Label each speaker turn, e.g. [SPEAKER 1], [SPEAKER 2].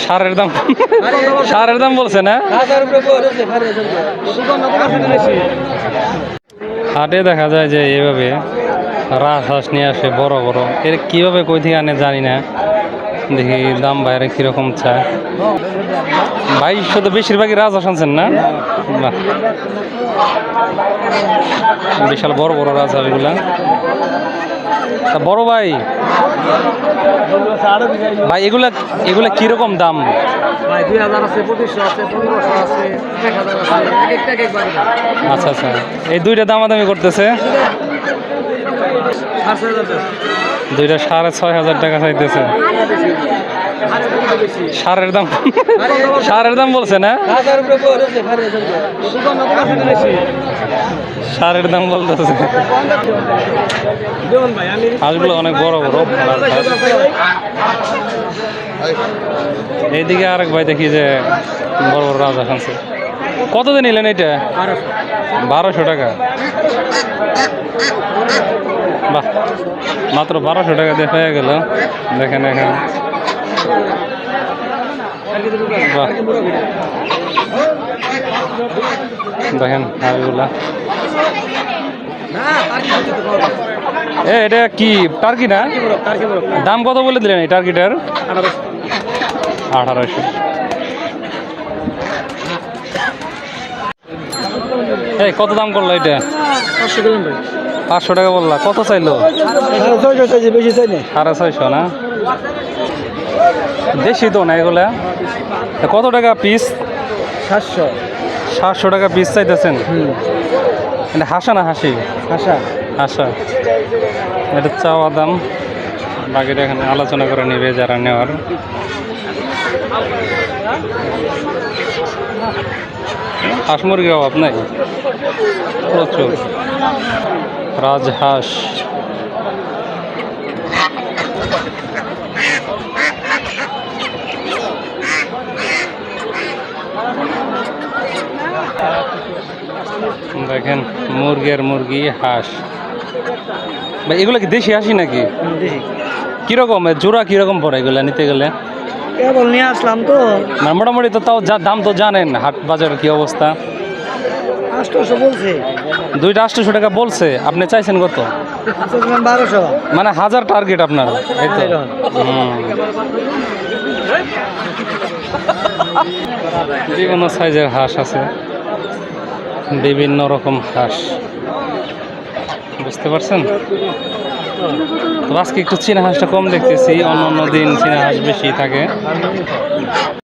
[SPEAKER 1] সারের দাম সারের দাম বলছে না। হাটে দেখা যায় যে এভাবে রাজহাঁস নিয়ে আসে বড় বড়, এর কীভাবে কই থেকে আনে জানি না। দেখি দাম বাইরে কীরকম চায়। ভাই শুধু বেশিরভাগই রাজহাঁস আনছেন না? বাহ, বিশাল বড় বড় রাজহাঁসগুলা। তা বড় ভাই, ভাই এগুলা এগুলা কিরকম দাম?
[SPEAKER 2] ভাই 2000 আছে, 2500 আছে, 1500 আছে, 1000 আছে, এক এক বাড়ি।
[SPEAKER 1] আচ্ছা আচ্ছা, এই দুইটা দামাদামি করতেছে। দুইটা 6,500 টাকা চাইতেছে। সারের দাম সারের দাম বলছে না। সারের দাম বলতেছে। হাঁসগুলো অনেক বড় বড়। এইদিকে আরেক ভাই দেখি যে বড় বড় রাজহাঁস আনছে। কত দিন নিলেন এটা? 1200 টাকা। বাহ, মাত্র 1200 টাকা দিয়ে হয়ে গেল। দেখেন এখানে, বাহ দেখেন হাঁসগুলা। এটা কি টার্কি না? দাম কত বলে দিলেন এই টার্কিটার? 1800। এই কত দাম করলো এটা? 500 টাকা বললা। কত চাইলো? 650 না? দেশি তো না এগুলা। কত টাকা পিস? 700 টাকা পিস চাইতেছেন? এটা হাসা না হাসি? হাসা। এটা চাওয়া দাম, বাকিটা এখানে আলোচনা করে নেবে যারা নেওয়ার। হাঁস মুরগির অভাব নাই, প্রচুর রাজহাঁস। দেখেন মুরগি আর মুরগি, হাঁস। ভাই এগুলো কি দেশি হাসি নাকি? কিরকম জোড়া কিরকম পড়ে এগুলা নিতে গেলে?
[SPEAKER 2] কেবল নিয়ে আসলাম তো।
[SPEAKER 1] না মোটামুটি তো তাও দাম তো জানেন, হাট বাজারের কি অবস্থা।
[SPEAKER 2] 800 বলছে।
[SPEAKER 1] দুইটা 800 টাকা বলছে, আপনি চাইছেন কত?
[SPEAKER 2] 1200।
[SPEAKER 1] মানে 1000 টার্গেট আপনার, এই তো। বিভিন্ন সাইজের হাঁস আছে, বিভিন্ন রকম হাঁস, বুঝতে পারছেন? তো আজকে একটু চীনা হাঁসটা কম দেখতেছি, অন্য দিন চীনা হাঁস বেশি থাকে।